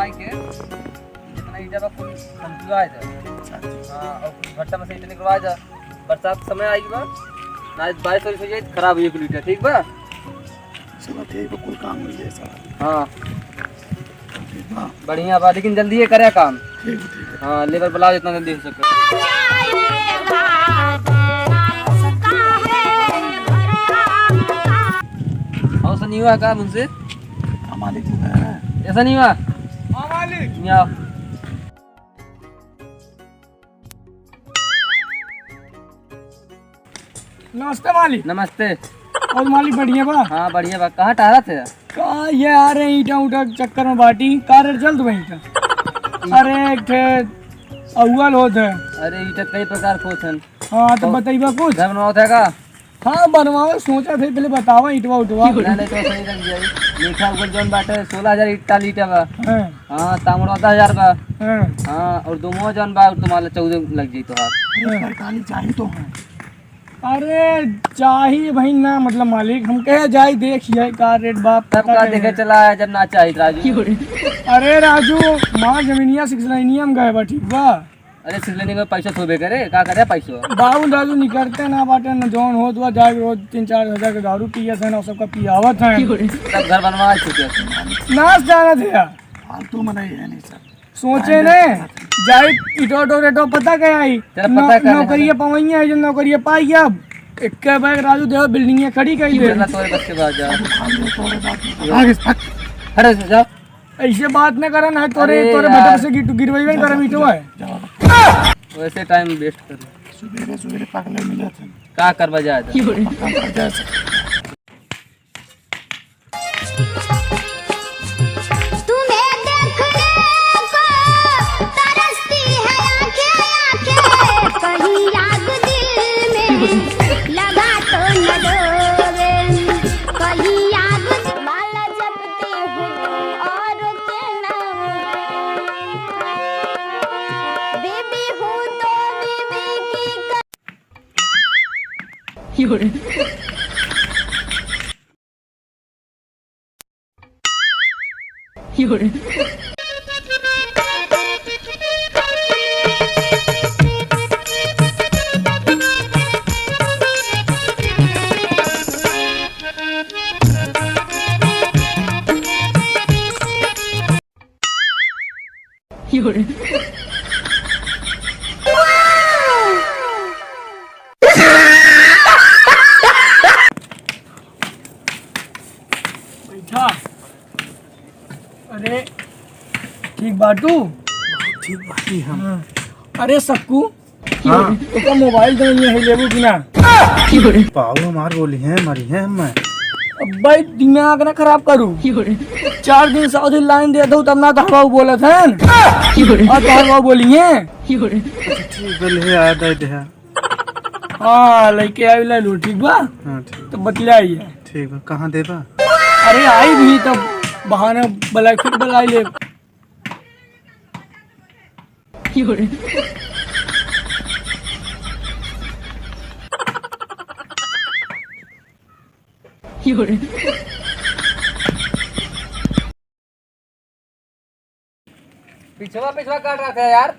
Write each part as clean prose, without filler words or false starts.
बनाई के जितना ईटा बा कुल संतुआ जा। हां और भट्टा में से ईटा निकलवा जा। बरसात के समय आएगी बा ना बारिश हो जाए खराब हो जाए ईटा ठीक बा। चलो ठीक है, कोई काम मिल जाए सारा। हाँ बढ़िया बा लेकिन जल्दी ये करे काम। ठीक है। हाँ लेबर बुलाओ जितना जल्दी हो सके। और नहीं हुआ काम उनसे? मालिक ऐसा नहीं हुआ? मालिक नहीं आओ। नमस्ते मालिक। नमस्ते। और मालिक बढ़िया बा? हाँ बढ़िया बा। कहाँ टहरा थे? का ये आ रहे हैं ईटा उटा चक्कर में बाटी कार जल्द वहीं का। अरे एक ठे अव्वल होत है। अरे ईटा कई प्रकार को छन। हाँ तो बताइबा कुछ। घर बनवाओ थे का? हाँ बनवाओ सोचा थे पहले बतावा ईटवा उठवा। नहीं तो सही लग जाई। मीठा ऊपर जोन बाटे 16,000 ईटा लीटा बा। हाँ हाँ तांबड़ा 10,000 बा। हाँ हाँ और दोमो जोन बा तुम्हारा 14 लग जाई तोहार। सरकारी चाहिए तो है। अरे चाहिए भाई ना मतलब मालिक हम कहे जाए देख जाए का रेट बाप तब का देखे चला है जब ना चाहिए राजू। अरे राजू माँ जमीनिया सिक्सलाइनिया में गए बा ठीक बा। अरे सिलेंडर में पैसा थोबे करे का करे पैसा? बाबू दादू निकलते ना बाटे न जौन हो तो जाए रोज 3-4 हजार का दारू पिया थे ना सबका पियावत है। सब घर बनवा चुके नाच जाना थे यार फालतू में नहीं है नहीं सर। सोचे ने जाए इटो टो पता क्या आई तेरा पता क्या है? नौकरिया पवैया है जो नौकरिया पाई अब एक बैग राजू देव बिल्डिंग खड़ी कर दे। तोरे बच्चे बात जा आगे भाग। हटे जाओ। ऐसे बात न करा ना तोरे अरे तोरे यार। बेटे से गिरवाई कर मीटो है। वैसे टाइम वेस्ट कर सुबह सुबह पकड़े मिले थे। का करवा जाए काम कर जाए सर। तुम्हें देखने को तरसती है आंखें कहीं आग दिल में लगा तो न डोबे कहीं आग माला जपती हूँ और के नाम बीबी हूँ तो बीबी की बैठा। अरे ठीक बाटू। ठीक बात ही हम। हाँ। अरे सक्कू तो का मोबाइल तो नहीं है लेबू कि ना? पाव मार बोली है मरी है मैं। अब भाई दिमाग ना खराब करूँ 4 दिन सऊदी लाइन दे दो तब ना तो हवा बोला था और तो हवा बोली है। ठीक बोले आया दे दे। हाँ लेके आई ला लो ठीक बा। हां ठीक। तो बतलाई है। ठीक है कहां देबा? अरे आई भी तब बहाना बुलाई फिर बुलाई ले। पिछवा पिछवा काट रहा था यार।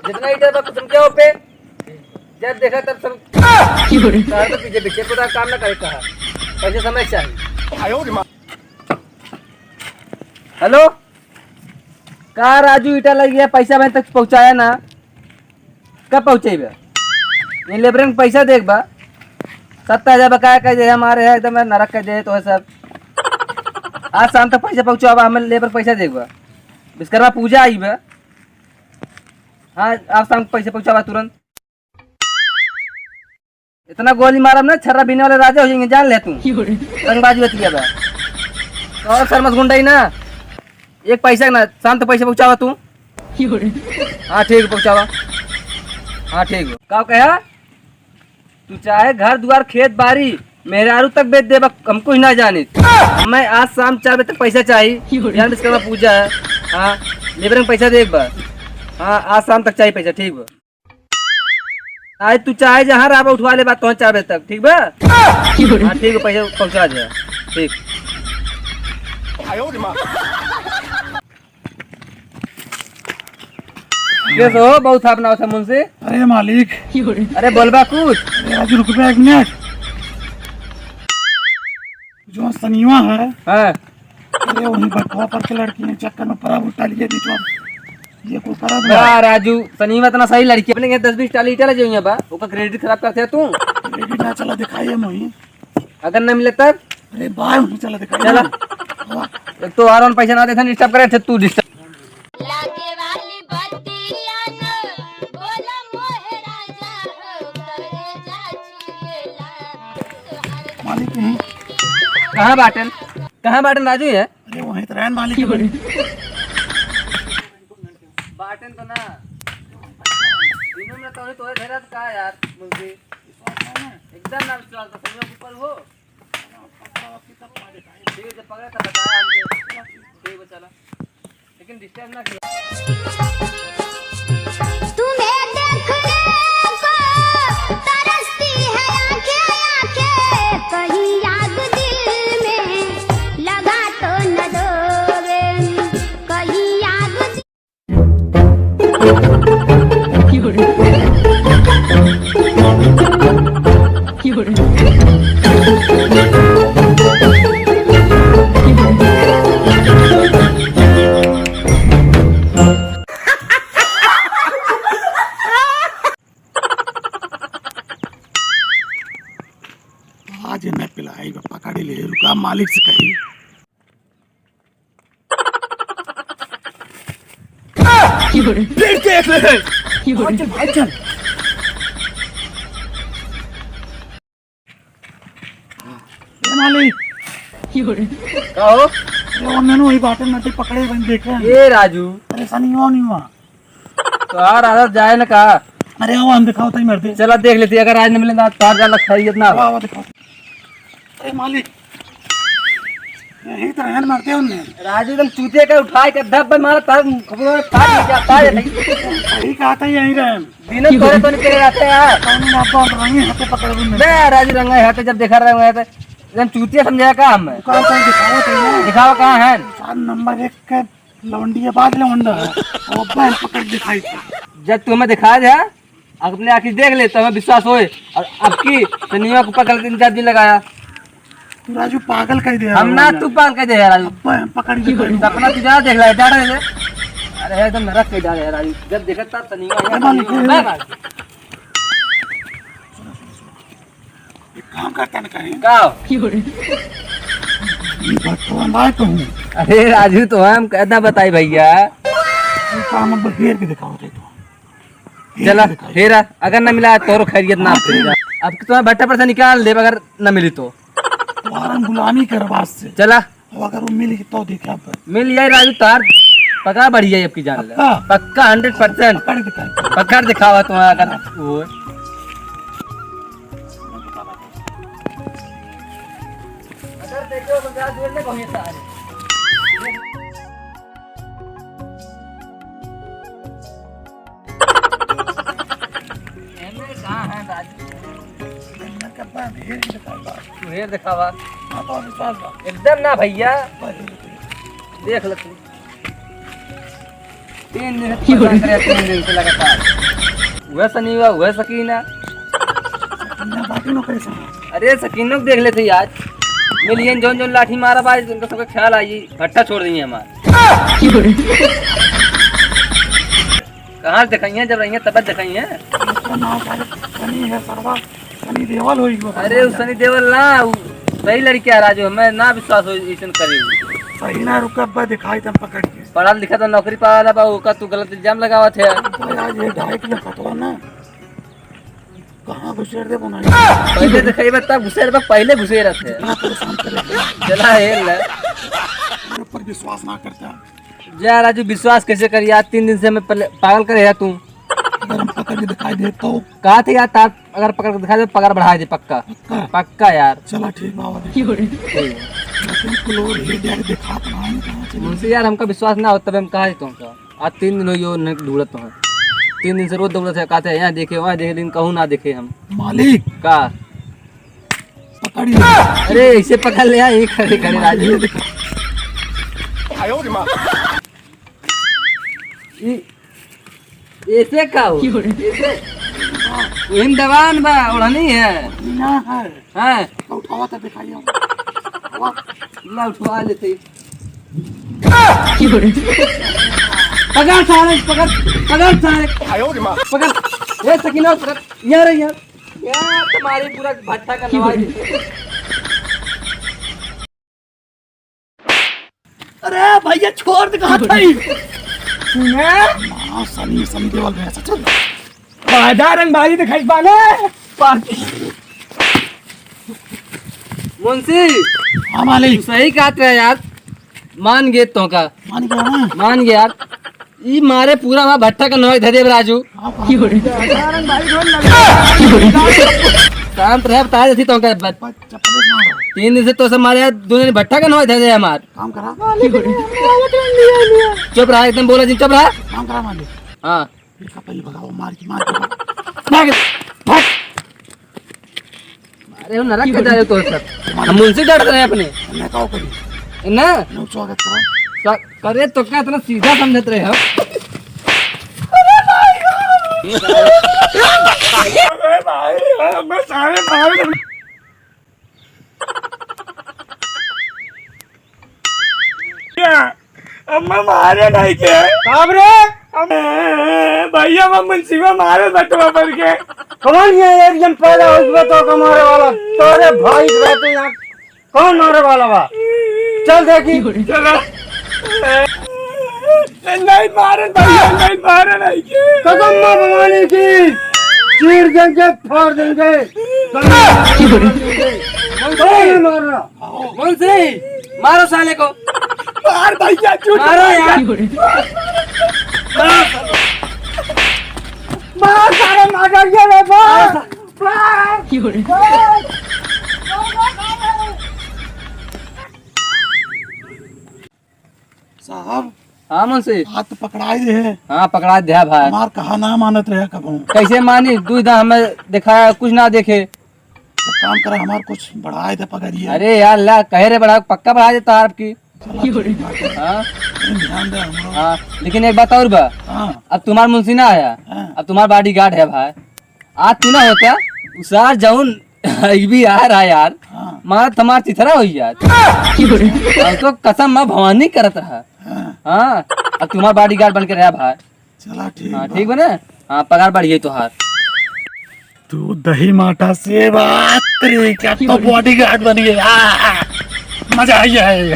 जितना ईटा था तुम क्या हो पे जब देखा तब सब सारे तो पीछे पीछे पूरा काम ना करे कहा ऐसे समय चाहिए। हेलो कहा राजू ईटा लग गया पैसा मैं तक पहुंचाया ना कब पहुंचेगा? ये लेबर में पैसा देख बा 70,000 बकाया कर दे हमारे है एकदम नरक कर दे तो है सब। आज शाम तक पैसा पहुंचावा हमें लेबर पैसा देख बा विश्वकर्मा पूजा आई बा। हाँ आप शाम को पैसे पहुंचावा तुरंत। इतना गोली मारा ना छर्रा बीने वाले राजा हो जाएंगे जान ले तू। रंगबाजी होती है बा और शर्मस गुंडाई ना एक पैसा ना शाम तक पैसे पहुंचावा तू। हाँ ठीक है पहुंचावा। हाँ ठीक है का कहा तू चाहे घर द्वार खेत बाड़ी मेहरारू तक बेच दे हमको ही ना जाने। मैं आज शाम 4 बजे तक पैसा चाहिए यहाँ विश्वकर्मा पूजा है। हाँ लेबर में पैसा देख बा। हाँ आज शाम तक चाहिए पैसा ठीक बा। आज तू चाहे जहाँ रहा उठवा ले बात 4 बजे तक ठीक बा। हाँ ठीक है पैसा पहुँचा दे ठीक। कैसे हो बहुत अपना था मुझसे। अरे मालिक, अरे बोलबा कुछ। अरे आज रुक पे 1 मिनट। जो सनीवा है, हाँ अरे वही बटवा पर के लड़की ने चक्कर में परा उठा लिए बीच में। ये को करा दो वाह राजू, सनीवा इतना सही लड़की अपने के 10-20 टाली इटला जो यहाँ बा ओका क्रेडिट खराब करते है तू। क्रेडिट ना चला दिखाइए मोही। अगर न मिले तब अरे बाय नहीं चला दिखाइए। चला एक तो आराम पैसा ना देता डिस्टर्ब करे थे तू डिस्टर्ब। लागे वाली बत्तियां न बोला मोहे राजा हो करे जाचिएला मालिक नहीं। कहाँ बाटन राजू है। अरे वही तो रहन मालिक। बाटन तो ना दिनों में तो धेरत का यार मुझे एकदम ना विश्वास तो संयोग ऊपर हो। ठीक है पकड़ा था बताया हमसे। ठीक है चला लेकिन डिस्टर्ब ना किया। तुम्हें देखने को तरसती है आंखें कहीं आग दिल में लगा तो न दोगे कहीं आग आज मैं पिलाई पकड़ ले रुका मालिक से कही। देख ले भाई चल। मालिक कहो उन्होंने वही बातें नटी पकड़े बन देखे। ये राजू अरे सनी हुआ नहीं हुआ। तो यार आदत जाए ना कहा। अरे वो हम दिखाओ तो ही मरते। चला देख लेती अगर आज न मिले ना तार जाला खैरियत ना हो। वो दिखाओ। अरे मालिक यही तो रहन मरते उनने। राजू एकदम चूते का उठाए के धब पे मारा तार खबर में फाड़ नहीं जाता है नहीं। सही कहा था यही रहन। दिनों तोरे तो नहीं तेरे रहते यार। कौन आपको रंगे हाथे पकड़ उनने। मैं राजू रंगा हाथे जब देखा रहे हुए थे एकदम चूतिया समझाया का हम कौन कौन दिखाओ तो ना। दिखावा कहाँ है। नंबर 1 के लवंडी के बाद लवंडा है। वो बैल पकड़ दिखाई था। जब तुम्हें दिखा दे अपने आखिर देख ले तो हमें विश्वास होए। और अब की शनिवार को पकड़ के 3-4 दिन लगाया। तू राजू पागल कह दे। हम ना तू पाल के दे यार राजू। बैल पकड़ दिखाई। सपना तू जा देख ला जा रहे थे। अरे एकदम नरक के जा रहे राजू जब देखा तब शनिवार एक काम करता ना कहीं। का ये बात तो मैं कहूँ। अरे राजू तो हम कहना बताई भैया। ये काम अब घेर के दिखाओ थे तो। चला फिर अगर न मिला तो खैरियत ना फिर अब तुम्हें भट्टा पर से निकाल दे अगर न मिली तो तुम्हारा गुलामी कर बात से। चला अब अगर वो मिल गई तो देखा अब मिल जाए राजू तार पका बढ़ी जाए आपकी जान ले पक्का 100% पकड़ दिखाई। पकड़ दिखावा तुम्हारा अगर वो अगर देखो तो जा दूर ले कहीं सारे कहाँ है राजू घेर के दिखाई बात। तुहेर दिखावा हाँ तो विश्वास बा। एकदम ना भैया देख लो तू 3 दिन से 3 दिन से लगातार वह सनीवा वह सकीना। ना बाकी नो कैसा। अरे सकीनों को देख लेते आज मिलियन जोन जोन लाठी मारा भाई उनका सबका ख्याल आई भट्टा छोड़ दिए हमारे। कहाँ से दिखाई है जब रही है तब दिखाई है। सनी है सरवा सनी देवल होई। अरे उस सनी देवल ना सही लड़की है राजू मैं ना विश्वास हो ऐसा करी सही ना रुका बा दिखाई तब पकड़ के। पढ़ा लिखा तो नौकरी पा वाला बाबू का तू गलत इल्जाम लगावा थे। आज ये 2.5 किलो खतवा ना कहाँ घुसेड़ दे बनाई। पहले दिखाई तब घुसे पहले घुसे रहते परेशान करे चला हेल ले मेरे ऊपर विश्वास ना करता। जा राजू विश्वास कैसे करी यार 3 दिन से मैं पागल करे यार तू। अगर हम पकड़ के दिखाई दे तो कहा थे यार तार अगर पकड़ के दिखा दे पगार बढ़ा दे पक्का पक्का यार। चला ठीक बाबा ठीक है लेकिन क्लोर ही देख दिखा तो नहीं कहाँ चले। मुझसे यार हमका विश्वास ना हो तब हम कहा तुमका आज 3 दिन हो ढूंढत तो है 3 दिन से रोज दौड़त है कहते हैं यहाँ देखे वहाँ देखे दिन कहूँ ना देखे हम मालिक का पकड़ी। अरे ऐसे पकड़ ले यही खड़े खड़े राजू। ऐसे का हो ऐसे वही दवान बा ओढ़नी है ना है हाँ तो उठावा तो दिखाइए उठावा। ला उठवा लेते पकड़ सारे पकड़ सारे पकड़ ये सकीना पकड़ यार यार यार तुम्हारी पूरा भट्टा का नवाज अरे भैया छोड़ दे कहाँ था सुने हाँ सनी सनी देवल में ऐसा चल बाजार रंगबाजी दिखाई पाले पार्टी मुंशी हाँ मालिक सही कहते हैं यार मान गए तो का मान गया ना मान गया यार ई मारे पूरा वहाँ भट्टा का नवाज धे दे राजू शांत रह बता देती तो का चप्पल मारो 3 दिन से तो सब मारे यार दोनों भट्टा का नवाज धे दे हमार काम करा चुप रहा एकदम बोला जी चुप रहा काम करा मालिक हाँ इसका पहले भगाओ मार के मार के भाग भाग अरे वो नरक के जाए तो सब हम मुंशी डर रहे हैं अपने मैं कहो करी ना नो स्वागत करो करे तो क्या इतना सीधा समझते रहे हो मैं सारे भाई अम्मा मारे नहीं के काम रे भैया मैं शिवा मारे बटवा पर के कौन ये एक जन पैदा हुआ तो कमारे वाला तोरे भाई रहते यहाँ कौन मारे वाला बा चल देखी चल नहीं मारे भैया नहीं मारे नहीं के कसम मां भगवानी की चीर देंगे फाड़ देंगे कौन मार रहा मुंशी मारो साले को मार भैया झूठ मारो यार मार सारे मार दिया रे मार साहब हाँ मुंशी हाथ पकड़ाई दे है हाँ पकड़ा दिया भाई हमार कहा ना मानत रहे कबू कैसे मानी तू इधर हमें दिखाया कुछ ना देखे तो काम करा हमार कुछ बढ़ाए दे पकड़िए अरे यार ला कहे रे बड़ा पक्का बढ़ा देता आपकी हाँ ध्यान दे हमरो हाँ लेकिन एक बात और बा हाँ अब तुम्हारा मुंशी ना आया हाँ। अब तुम्हारा बॉडी गार्ड है भाई आज तू ना होता उसार जाऊन भी आ रहा यार हाँ मारा तुम्हारा चिथरा हो यार अब तो कसम माँ भवानी करत रहा हाँ हाँ अब तुम्हारा बॉडी गार्ड बन के रहा भाई चला ठीक हाँ बा। ठीक बने हाँ पगार बढ़िए तुहार तू दही माठा से बात रे क्या तो बॉडी गार्ड बन गया मजा आई है